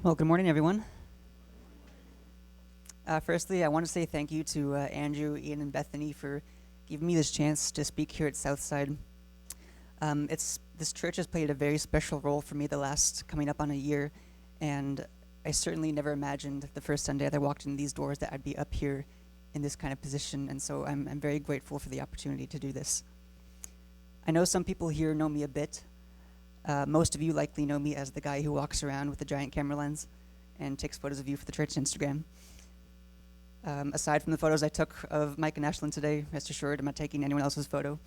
Well, good morning, everyone. Firstly, I want to say thank you to Andrew, Ian, and Bethany for giving me this chance to speak here at Southside. This church has played a very special role for me the last coming up on a year, and I certainly never imagined the first Sunday that I walked in these doors that I'd be up here in this kind of position, and so I'm very grateful for the opportunity to do this. I know some people here know me a bit. Most of you likely know me as the guy who walks around with a giant camera lens and takes photos of you for the church Instagram. Aside from the photos I took of Mike and Ashlyn today, rest assured I'm not taking anyone else's photo,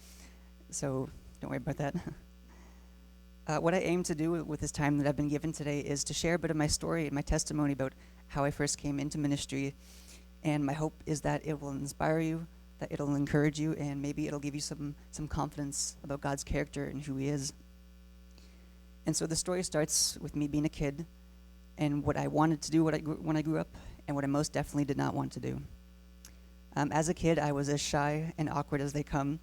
so don't worry about that. What I aim to do with this time that I've been given today is to share a bit of my story and my testimony about how I first came into ministry, and my hope is that it will inspire you, that it'll encourage you, and maybe it'll give you some confidence about God's character and who He is. And so the story starts with me being a kid and what I wanted to do when I grew up and what I most definitely did not want to do. As a kid, I was as shy and awkward as they come.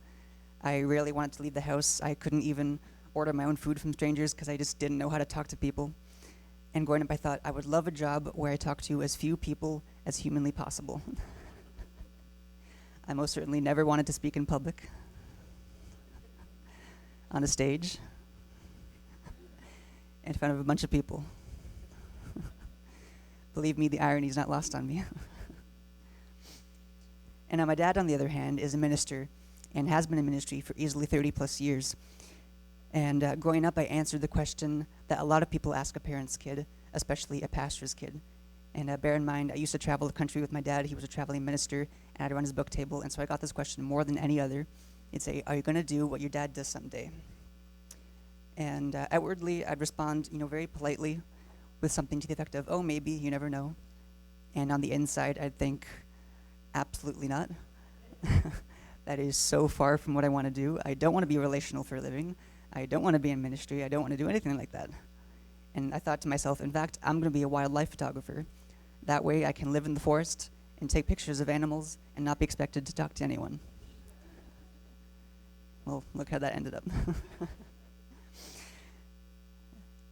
I rarely wanted to leave the house. I couldn't even order my own food from strangers because I just didn't know how to talk to people. And growing up, I thought I would love a job where I talk to as few people as humanly possible. I most certainly never wanted to speak in public, on a stage, in front of a bunch of people. Believe me, the irony is not lost on me. And my dad, on the other hand, is a minister and has been in ministry for easily 30 plus years. And growing up, I answered the question that a lot of people ask a parent's kid, especially a pastor's kid. And bear in mind, I used to travel the country with my dad. He was a traveling minister, and I'd run his book table. And so I got this question more than any other. It'd say, are you going to do what your dad does someday? And outwardly, I'd respond, very politely with something to the effect of, oh, maybe, you never know. And on the inside, I'd think, absolutely not. That is so far from what I want to do. I don't want to be relational for a living. I don't want to be in ministry. I don't want to do anything like that. And I thought to myself, in fact, I'm going to be a wildlife photographer. That way I can live in the forest and take pictures of animals and not be expected to talk to anyone. Well, look how that ended up.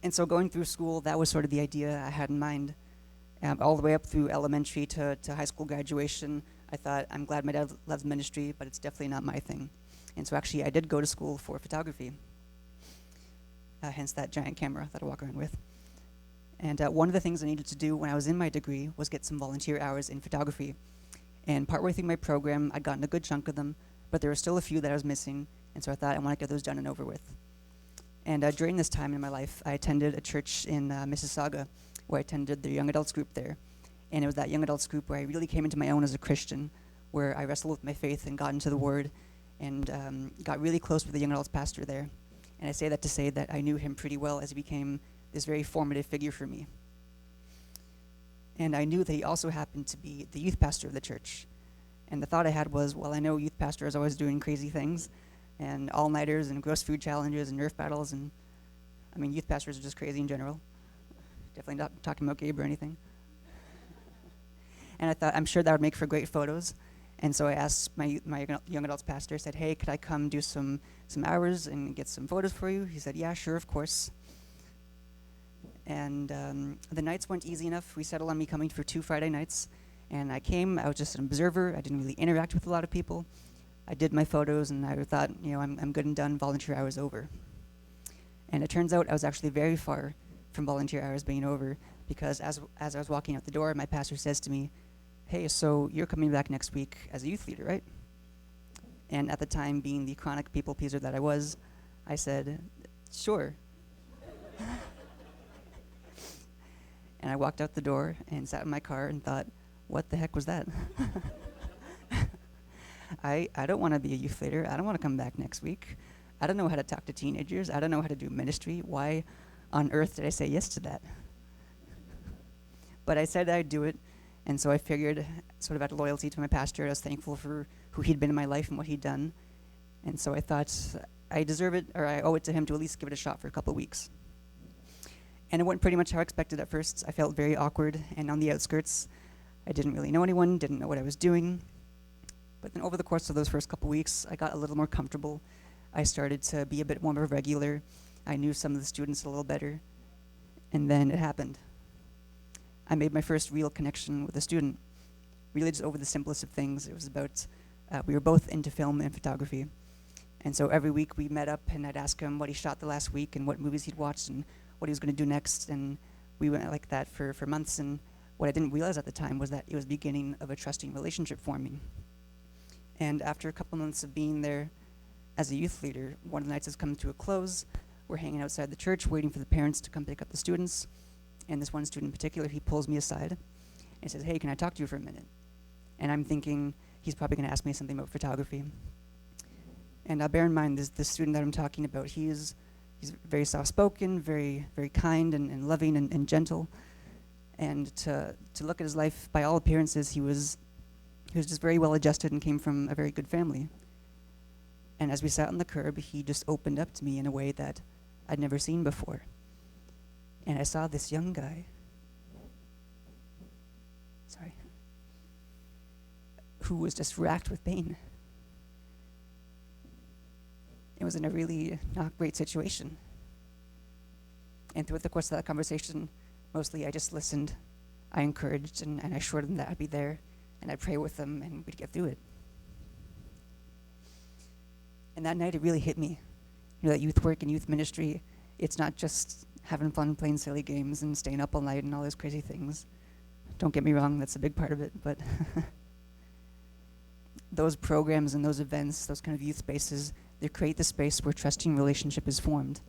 And so going through school, that was sort of the idea I had in mind. All the way up through elementary to high school graduation, I thought, I'm glad my dad loves ministry, but it's definitely not my thing. And so actually, I did go to school for photography, hence that giant camera that I walk around with. And one of the things I needed to do when I was in my degree was get some volunteer hours in photography. And partway through my program, I'd gotten a good chunk of them, but there were still a few that I was missing, and so I thought I want to get those done and over with. And during this time in my life, I attended a church in Mississauga, where I attended the young adults group there. And it was that young adults group where I really came into my own as a Christian, where I wrestled with my faith and got into the Word, and got really close with the young adults pastor there. And I say that to say that I knew him pretty well as he became this very formative figure for me. And I knew that he also happened to be the youth pastor of the church. And the thought I had was, well, I know youth pastor is always doing crazy things, and all-nighters and gross food challenges and Nerf battles, and youth pastors are just crazy in general. Definitely not talking about Gabe or anything. And I thought, I'm sure that would make for great photos. And so I asked my young adults pastor, said, hey, could I come do some hours and get some photos for you? He said, yeah, sure, of course. And the nights weren't easy enough. We settled on me coming for 2 Friday nights. And I came, I was just an observer. I didn't really interact with a lot of people. I did my photos, and I thought, I'm good and done, volunteer hours over. And it turns out I was actually very far from volunteer hours being over, because as I was walking out the door, my pastor says to me, hey, so you're coming back next week as a youth leader, right? And at the time, being the chronic people pleaser that I was, I said, sure. And I walked out the door and sat in my car and thought, what the heck was that? I don't want to be a youth leader. I don't want to come back next week. I don't know how to talk to teenagers. I don't know how to do ministry. Why on earth did I say yes to that? But I said I'd do it, and so I figured, sort of out of loyalty to my pastor, I was thankful for who he'd been in my life and what he'd done. And so I thought I deserve it, or I owe it to him to at least give it a shot for a couple of weeks. And it went pretty much how I expected at first. I felt very awkward and on the outskirts. I didn't really know anyone, didn't know what I was doing. But then over the course of those first couple weeks, I got a little more comfortable. I started to be a bit more of a regular. I knew some of the students a little better. And then it happened. I made my first real connection with a student, really just over the simplest of things. It was about, we were both into film and photography. And so every week we met up and I'd ask him what he shot the last week and what movies he'd watched and what he was going to do next. And we went like that for months. And what I didn't realize at the time was that it was the beginning of a trusting relationship forming. And after a couple months of being there as a youth leader, one of the nights has come to a close. We're hanging outside the church waiting for the parents to come pick up the students. And this one student in particular, he pulls me aside and says, "Hey, can I talk to you for a minute?" And I'm thinking he's probably going to ask me something about photography. And bear in mind, this student that I'm talking about, he's very soft-spoken, very kind and loving and gentle. And to look at his life, by all appearances, he was just very well adjusted and came from a very good family. And as we sat on the curb, he just opened up to me in a way that I'd never seen before. And I saw this young guy, who was just racked with pain. It was in a really not great situation. And throughout the course of that conversation, mostly I just listened, I encouraged, and I assured them that I'd be there, and I'd pray with them, and we'd get through it. And that night it really hit me. You know, that youth work and youth ministry, it's not just having fun playing silly games and staying up all night and all those crazy things. Don't get me wrong, that's a big part of it, but those programs and those events, those kind of youth spaces, they create the space where trusting relationship is formed.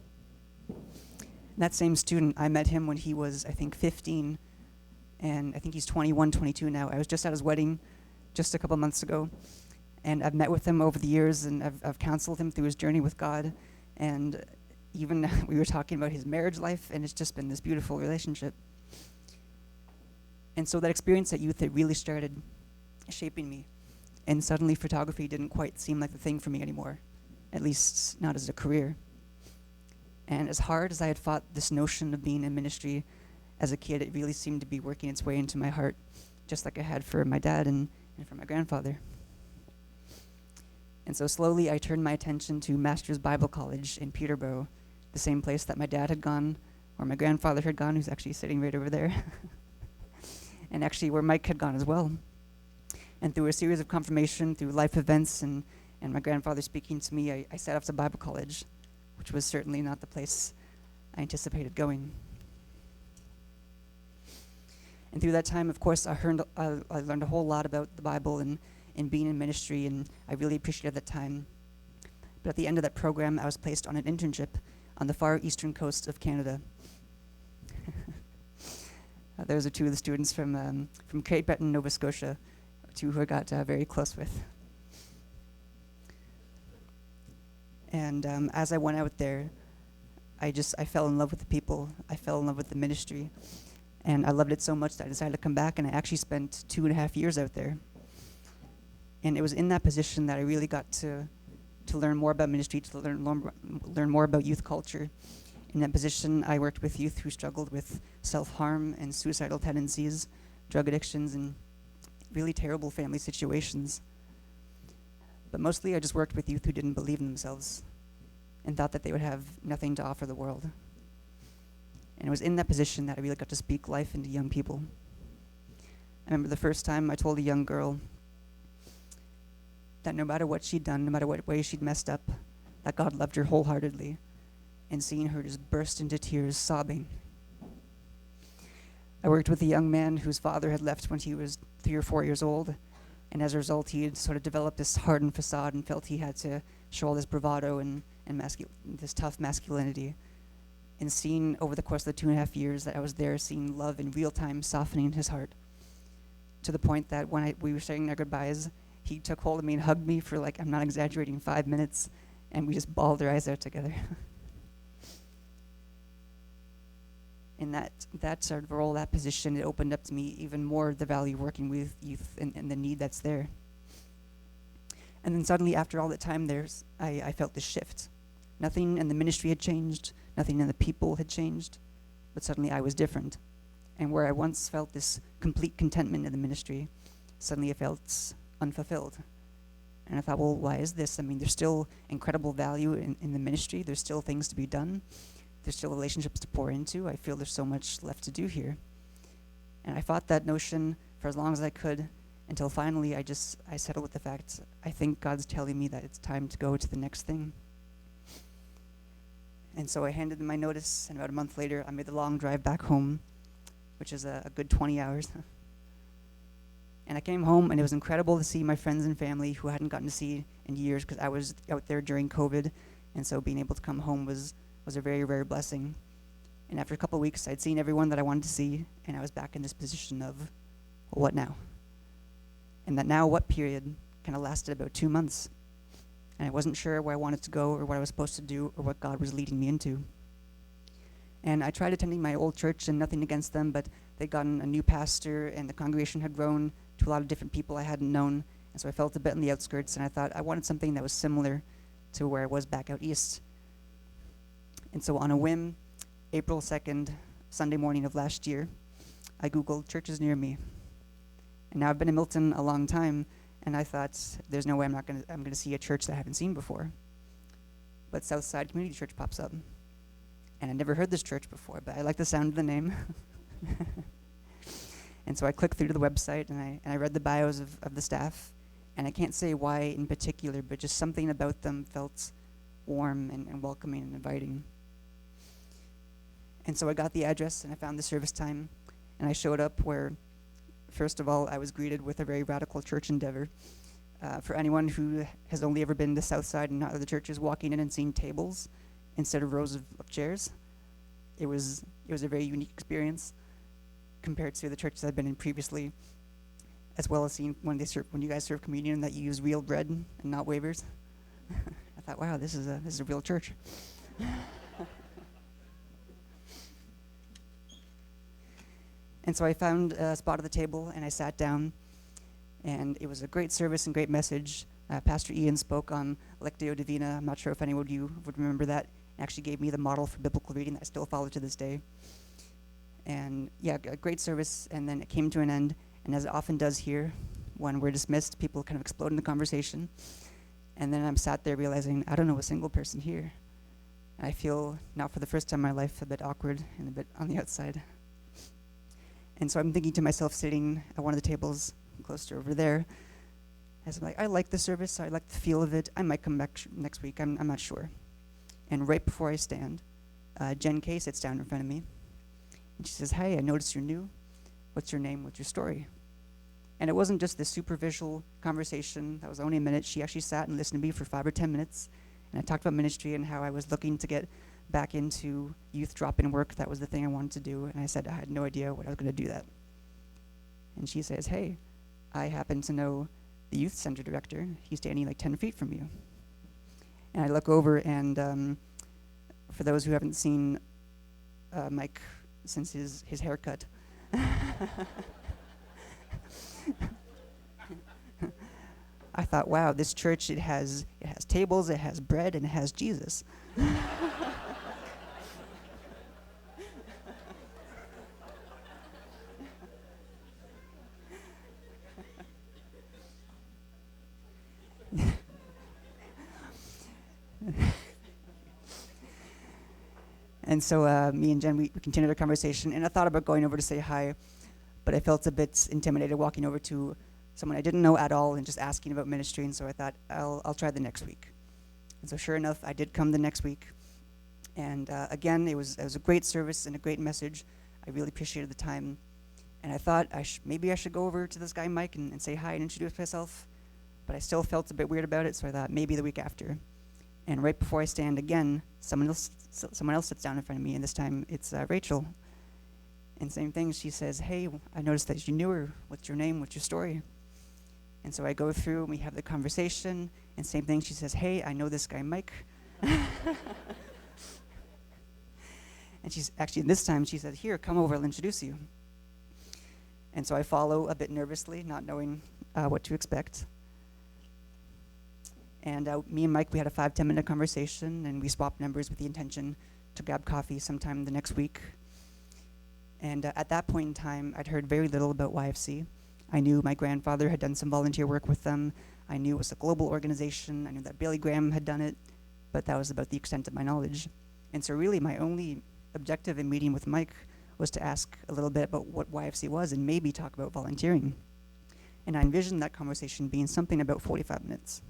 And that same student, I met him when he was, I think, 15, and I think he's 21, 22 now. I was just at his wedding just a couple months ago, and I've met with him over the years, and I've counseled him through his journey with God, and even we were talking about his marriage life, and it's just been this beautiful relationship. And so that experience at youth, it really started shaping me. And suddenly photography didn't quite seem like the thing for me anymore, at least not as a career. And as hard as I had fought this notion of being in ministry as a kid, it really seemed to be working its way into my heart, just like I had for my dad and for my grandfather. And so slowly I turned my attention to Masters Bible College in Peterborough, the same place that my dad had gone, or my grandfather had gone, who's actually sitting right over there, and actually where Mike had gone as well. And through a series of confirmation, through life events, and my grandfather speaking to me, I set off to Bible college, which was certainly not the place I anticipated going. And through that time, of course, I learned a whole lot about the Bible and being in ministry, and I really appreciated that time. But at the end of that program, I was placed on an internship on the far eastern coast of Canada. Those are two of the students from Cape Breton, Nova Scotia, two who I got very close with. And as I went out there, I fell in love with the people. I fell in love with the ministry. And I loved it so much that I decided to come back, and I actually spent 2.5 years out there. And it was in that position that I really got to learn more about ministry, to learn more about youth culture. In that position, I worked with youth who struggled with self-harm and suicidal tendencies, drug addictions, and really terrible family situations. But mostly I just worked with youth who didn't believe in themselves and thought that they would have nothing to offer the world. And it was in that position that I really got to speak life into young people. I remember the first time I told a young girl that no matter what she'd done, no matter what way she'd messed up, that God loved her wholeheartedly, and seeing her just burst into tears, sobbing. I worked with a young man whose father had left when he was 3 or 4 years old, and as a result, he had sort of developed this hardened facade and felt he had to show all this bravado and this tough masculinity. And seeing over the course of the 2.5 years that I was there, seeing love in real time softening his heart, to the point that when we were saying our goodbyes, he took hold of me and hugged me for, like, I'm not exaggerating, 5 minutes, and we just bawled our eyes out together. In that sort of role, that position, it opened up to me even more the value of working with youth and the need that's there. And then suddenly, after all that time there, I felt this shift. Nothing in the ministry had changed, nothing in the people had changed, but suddenly I was different. And where I once felt this complete contentment in the ministry, suddenly I felt unfulfilled. And I thought, well, why is this? I mean, there's still incredible value in the ministry. There's still things to be done. There's still relationships to pour into. I feel there's so much left to do here. And I fought that notion for as long as I could until finally I settled with the fact I think God's telling me that it's time to go to the next thing. And so I handed in my notice, and about a month later, I made the long drive back home, which is a good 20 hours. And I came home, and it was incredible to see my friends and family who I hadn't gotten to see in years because I was out there during COVID. And so being able to come home was a very rare blessing. And after a couple of weeks, I'd seen everyone that I wanted to see, and I was back in this position of, well, what now? And that now what period kind of lasted about 2 months. And I wasn't sure where I wanted to go or what I was supposed to do or what God was leading me into. And I tried attending my old church, and nothing against them, but they'd gotten a new pastor, and the congregation had grown to a lot of different people I hadn't known. And so I felt a bit on the outskirts, and I thought I wanted something that was similar to where I was back out east. And so on a whim, April 2nd, Sunday morning of last year, I Googled churches near me. And now I've been in Milton a long time, and I thought, there's no way I'm gonna see a church that I haven't seen before. But Southside Community Church pops up. And I'd never heard this church before, but I like the sound of the name. And so I clicked through to the website, and I read the bios of the staff. And I can't say why in particular, but just something about them felt warm and welcoming and inviting. And so I got the address, and I found the service time, and I showed up where, first of all, I was greeted with a very radical church endeavor. For anyone who has only ever been to Southside and not other churches, walking in and seeing tables instead of rows of chairs, it was a very unique experience compared to the churches I've been in previously, as well as seeing when you guys serve communion that you use real bread and not wafers. I thought, wow, this is a real church. And so I found a spot at the table, and I sat down, and it was a great service and great message. Pastor Ian spoke on Lectio Divina. I'm not sure if anyone of you would remember that. It actually gave me the model for biblical reading that I still follow to this day. And yeah, a great service, and then it came to an end, and as it often does here, when we're dismissed, people kind of explode in the conversation. And then I'm sat there realizing, I don't know a single person here. And I feel, now for the first time in my life, a bit awkward and a bit on the outside. And so I'm thinking to myself, sitting at one of the tables close to over there, as I'm like, I like the service, I like the feel of it, I might come back next week, I'm not sure. And right before I stand, Jen Kay sits down in front of me, and she says, hey, I noticed you're new. What's your name? What's your story? And it wasn't just this superficial conversation that was only a minute. She actually sat and listened to me for 5 or 10 minutes, and I talked about ministry and how I was looking to get back into youth drop-in work. That was the thing I wanted to do, and I said I had no idea what I was going to do that. And she says, hey, I happen to know the youth center director. He's standing like 10 feet from you. And I look over, and for those who haven't seen Mike since his haircut, I thought, wow, this church, it has tables, it has bread, and it has Jesus. And so me and Jen, we continued our conversation, and I thought about going over to say hi, but I felt a bit intimidated walking over to someone I didn't know at all and just asking about ministry, and so I thought, I'll try the next week. And so sure enough, I did come the next week, and again, it was a great service and a great message. I really appreciated the time, and I thought maybe I should go over to this guy Mike and say hi and introduce myself, but I still felt a bit weird about it, so I thought maybe the week after. And right before I stand again, someone else sits down in front of me, and this time it's Rachel. And same thing, she says, hey, I noticed that you knew her. What's your name? What's your story? And so I go through, and we have the conversation, and same thing, she says, hey, I know this guy Mike. And she's actually, this time, she said, here, come over, I'll introduce you. And so I follow a bit nervously, not knowing what to expect. And me and Mike, we had a 5-10 minute conversation, and we swapped numbers with the intention to grab coffee sometime the next week. And at that point in time, I'd heard very little about YFC. I knew my grandfather had done some volunteer work with them. I knew it was a global organization. I knew that Billy Graham had done it, but that was about the extent of my knowledge. And so really my only objective in meeting with Mike was to ask a little bit about what YFC was and maybe talk about volunteering. And I envisioned that conversation being something about 45 minutes.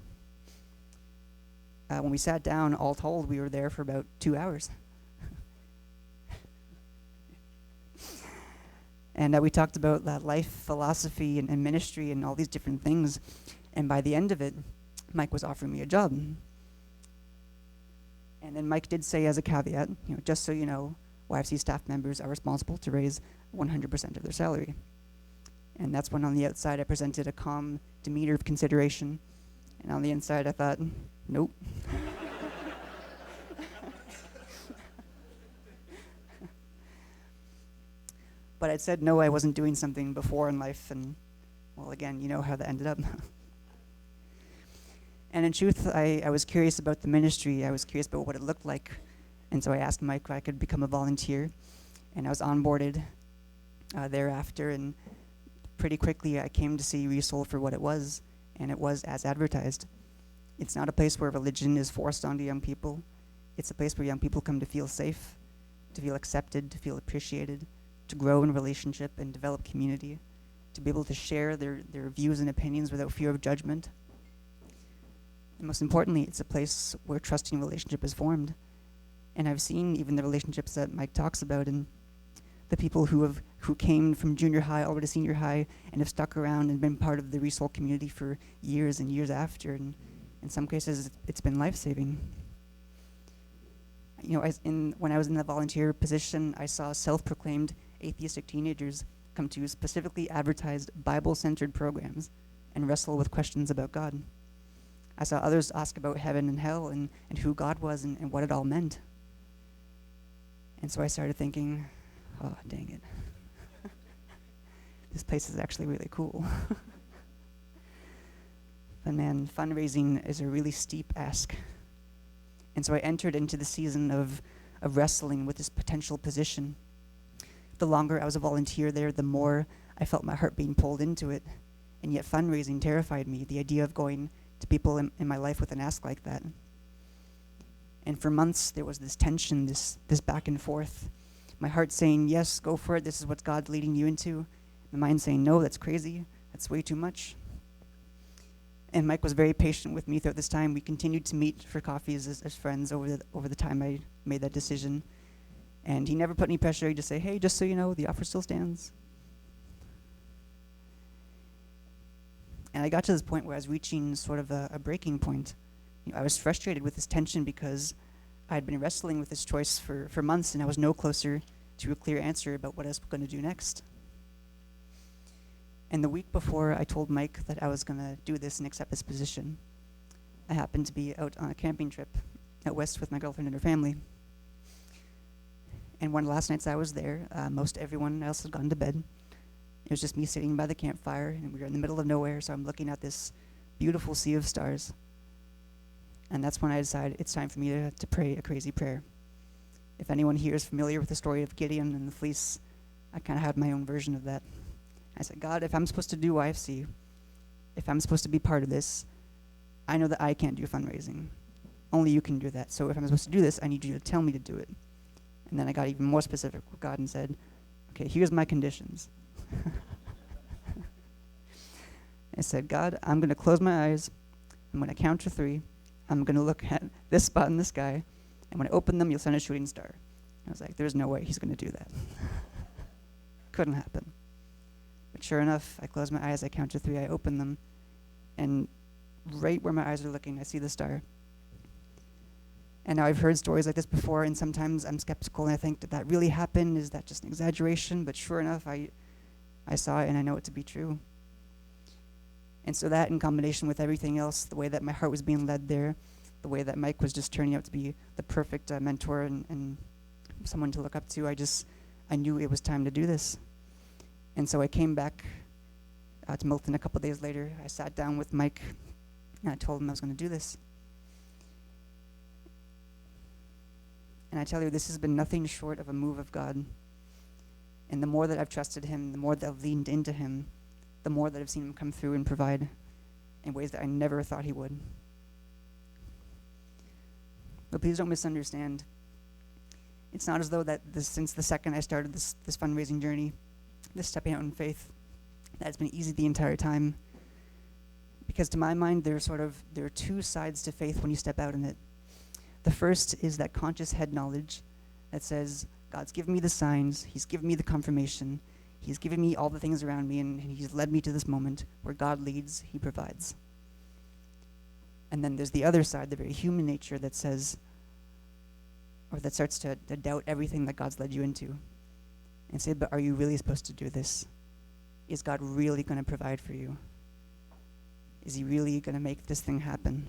When we sat down, all told, we were there for about 2 hours. And we talked about life, philosophy, and ministry, and all these different things. And by the end of it, Mike was offering me a job. And then Mike did say as a caveat, just so you know, YFC staff members are responsible to raise 100% of their salary. And that's when on the outside I presented a calm demeanor of consideration. And on the inside I thought, nope. But I'd said no, I wasn't doing something before in life, and well, again, you know how that ended up. And in truth, I was curious about the ministry. I was curious about what it looked like. And so I asked Mike if I could become a volunteer, and I was onboarded thereafter, and pretty quickly I came to see Resoul for what it was, and it was as advertised. It's not a place where religion is forced onto young people. It's a place where young people come to feel safe, to feel accepted, to feel appreciated, to grow in relationship and develop community, to be able to share their views and opinions without fear of judgment. And most importantly, it's a place where trusting relationship is formed. And I've seen even the relationships that Mike talks about, and the people who came from junior high over to senior high and have stuck around and been part of the Resoul community for years and years after. And in some cases, it's been life-saving. When I was in the volunteer position, I saw self-proclaimed atheistic teenagers come to specifically advertised Bible-centered programs and wrestle with questions about God. I saw others ask about heaven and hell and who God was and what it all meant. And so I started thinking, oh, dang it. This place is actually really cool. But man, fundraising is a really steep ask. And so I entered into the season of wrestling with this potential position. The longer I was a volunteer there, the more I felt my heart being pulled into it. And yet fundraising terrified me, the idea of going to people in my life with an ask like that. And for months, there was this tension, this back and forth. My heart saying, yes, go for it, this is what God's leading you into. My mind saying, no, that's crazy, that's way too much. And Mike was very patient with me throughout this time. We continued to meet for coffees as friends over the time I made that decision. And he never put any pressure. He just say, hey, just so you know, the offer still stands. And I got to this point where I was reaching sort of a breaking point. I was frustrated with this tension because I had been wrestling with this choice for months, and I was no closer to a clear answer about what I was going to do next. And the week before I told Mike that I was going to do this and accept this position, I happened to be out on a camping trip out west with my girlfriend and her family. And one of the last nights I was there, most everyone else had gone to bed. It was just me sitting by the campfire, and we were in the middle of nowhere, so I'm looking at this beautiful sea of stars. And that's when I decided it's time for me to pray a crazy prayer. If anyone here is familiar with the story of Gideon and the fleece, I kind of had my own version of that. I said, God, if I'm supposed to do YFC, if I'm supposed to be part of this, I know that I can't do fundraising. Only you can do that. So if I'm supposed to do this, I need you to tell me to do it. And then I got even more specific with God and said, okay, here's my conditions. I said, God, I'm going to close my eyes. I'm going to count to 3. I'm going to look at this spot in the sky. And when I open them, you'll send a shooting star. I was like, there's no way he's going to do that. Couldn't happen. But sure enough, I close my eyes, I count to 3, I open them, and right where my eyes are looking, I see the star. And now I've heard stories like this before, and sometimes I'm skeptical, and I think, did that really happen? Is that just an exaggeration? But sure enough, I saw it, and I know it to be true. And so that, in combination with everything else, the way that my heart was being led there, the way that Mike was just turning out to be the perfect mentor and someone to look up to, I knew it was time to do this. And so I came back to Milton a couple days later. I sat down with Mike, and I told him I was going to do this. And I tell you, this has been nothing short of a move of God. And the more that I've trusted him, the more that I've leaned into him, the more that I've seen him come through and provide in ways that I never thought he would. But please don't misunderstand. It's not as though that since the second I started this fundraising journey, this stepping out in faith, that it's been easy the entire time. Because to my mind, there are two sides to faith when you step out in it. The first is that conscious head knowledge that says, God's given me the signs, he's given me the confirmation, he's given me all the things around me, and he's led me to this moment where God leads, he provides. And then there's the other side, the very human nature that says, or that starts to doubt everything that God's led you into. And say, but are you really supposed to do this? Is God really going to provide for you? Is he really going to make this thing happen?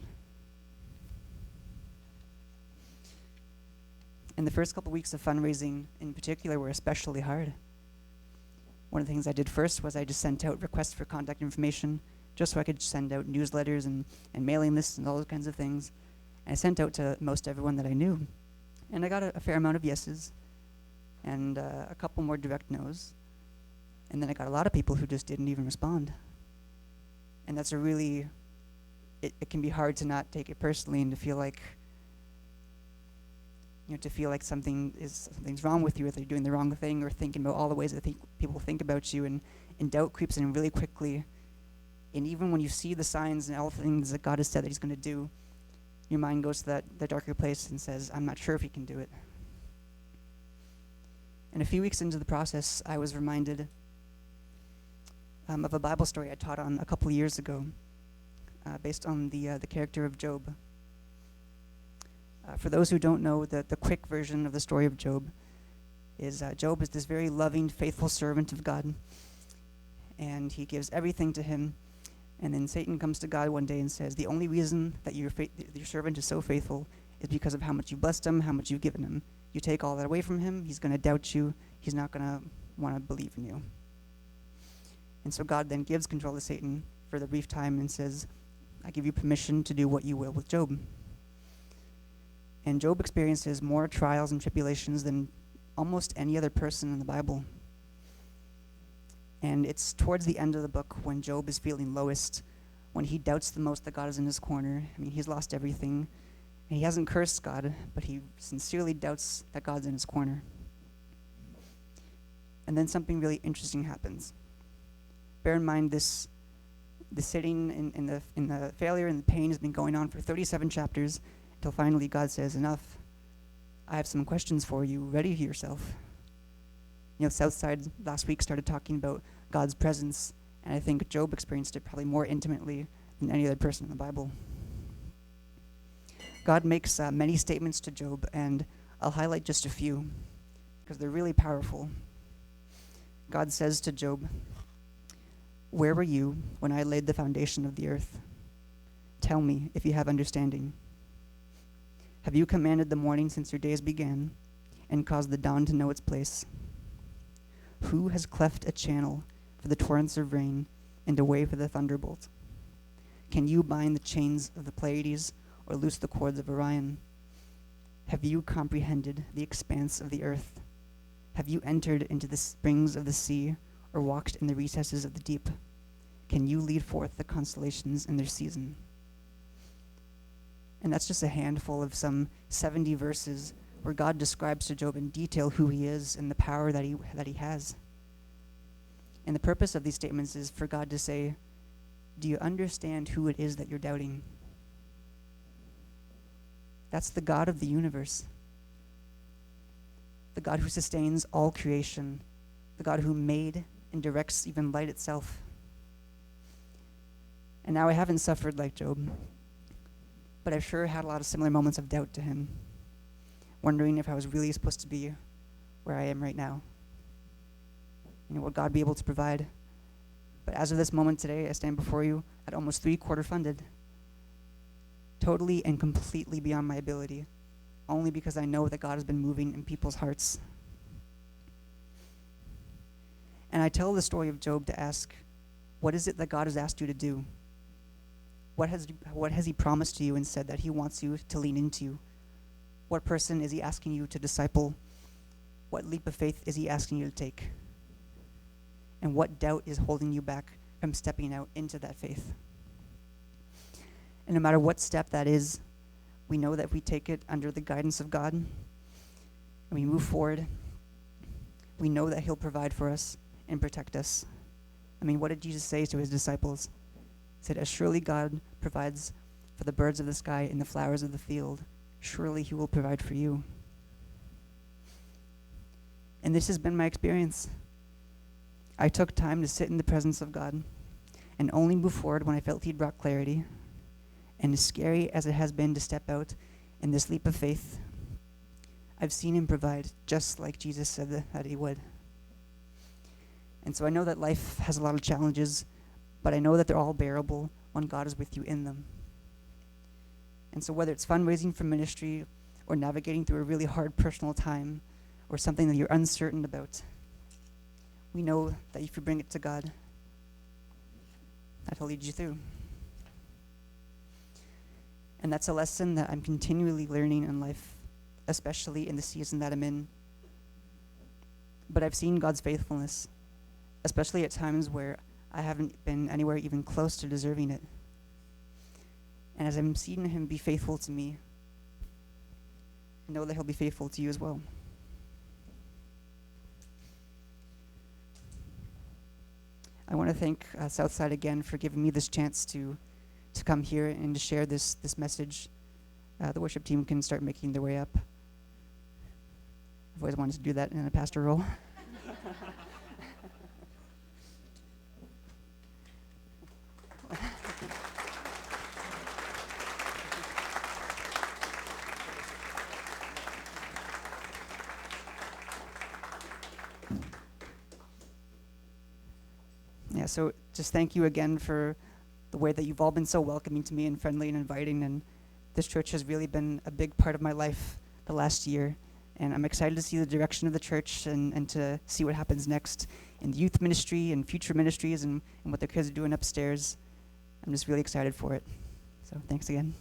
And the first couple weeks of fundraising in particular were especially hard. One of the things I did first was I just sent out requests for contact information just so I could send out newsletters and mailing lists and all those kinds of things. And I sent out to most everyone that I knew. And I got a fair amount of yeses and a couple more direct no's. And then I got a lot of people who just didn't even respond. And that's it can be hard to not take it personally and to feel like, something's wrong with you, or that you're doing the wrong thing, or thinking about all the ways that people think about you, and doubt creeps in really quickly. And even when you see the signs and all the things that God has said that he's going to do, your mind goes to that darker place and says, I'm not sure if he can do it. And a few weeks into the process, I was reminded of a Bible story I taught on a couple of years ago, based on the character of Job. For those who don't know, the quick version of the story of Job is Job is this very loving, faithful servant of God, and he gives everything to him. And then Satan comes to God one day and says, the only reason that your servant is so faithful is because of how much you blessed him, how much you've given him. You take all that away from him, he's going to doubt you, he's not going to want to believe in you. And so God then gives control to Satan for the brief time and says, I give you permission to do what you will with Job. And Job experiences more trials and tribulations than almost any other person in the Bible. And it's towards the end of the book when Job is feeling lowest, when he doubts the most that God is in his corner. I mean, he's lost everything. And he hasn't cursed God, but he sincerely doubts that God's in his corner. And then something really interesting happens. Bear in mind the sitting in the failure and the pain has been going on for 37 chapters until finally God says, enough. I have some questions for you. Ready yourself. Southside last week started talking about God's presence, and I think Job experienced it probably more intimately than any other person in the Bible. God makes many statements to Job, and I'll highlight just a few because they're really powerful. God says to Job, where were you when I laid the foundation of the earth? Tell me if you have understanding. Have you commanded the morning since your days began, and caused the dawn to know its place? Who has cleft a channel for the torrents of rain, and a way for the thunderbolt? Can you bind the chains of the Pleiades, or loose the cords of Orion? Have you comprehended the expanse of the earth? Have you entered into the springs of the sea, or walked in the recesses of the deep? Can you lead forth the constellations in their season? And that's just a handful of some 70 verses where God describes to Job in detail who he is and the power that he has. And the purpose of these statements is for God to say, do you understand who it is that you're doubting? That's the God of the universe. The God who sustains all creation. The God who made and directs even light itself. And now I haven't suffered like Job, but I've sure had a lot of similar moments of doubt to him, wondering if I was really supposed to be where I am right now. Will God be able to provide? But as of this moment today, I stand before you at almost 3/4 funded, totally and completely beyond my ability, only because I know that God has been moving in people's hearts. And I tell the story of Job to ask, what is it that God has asked you to do? What has he promised to you and said that he wants you to lean into? What person is he asking you to disciple? What leap of faith is he asking you to take? And what doubt is holding you back from stepping out into that faith? And no matter what step that is, we know that if we take it under the guidance of God, and we move forward, we know that he'll provide for us and protect us. I mean, what did Jesus say to his disciples? He said, as surely God provides for the birds of the sky and the flowers of the field, surely he will provide for you. And this has been my experience. I took time to sit in the presence of God and only move forward when I felt he'd brought clarity. And as scary as it has been to step out in this leap of faith, I've seen him provide just like Jesus said that he would. And so I know that life has a lot of challenges, but I know that they're all bearable when God is with you in them. And so whether it's fundraising for ministry or navigating through a really hard personal time or something that you're uncertain about, we know that if you bring it to God, that he'll lead you through. And that's a lesson that I'm continually learning in life, especially in the season that I'm in. But I've seen God's faithfulness, especially at times where I haven't been anywhere even close to deserving it. And as I'm seeing him be faithful to me, I know that he'll be faithful to you as well. I want to thank Southside again for giving me this chance to come here and to share this message. The worship team can start making their way up. I've always wanted to do that in a pastor role. Yeah, so just thank you again for the way that you've all been so welcoming to me and friendly and inviting. And this church has really been a big part of my life the last year. And I'm excited to see the direction of the church and to see what happens next in the youth ministry and future ministries and what the kids are doing upstairs. I'm just really excited for it. So thanks again.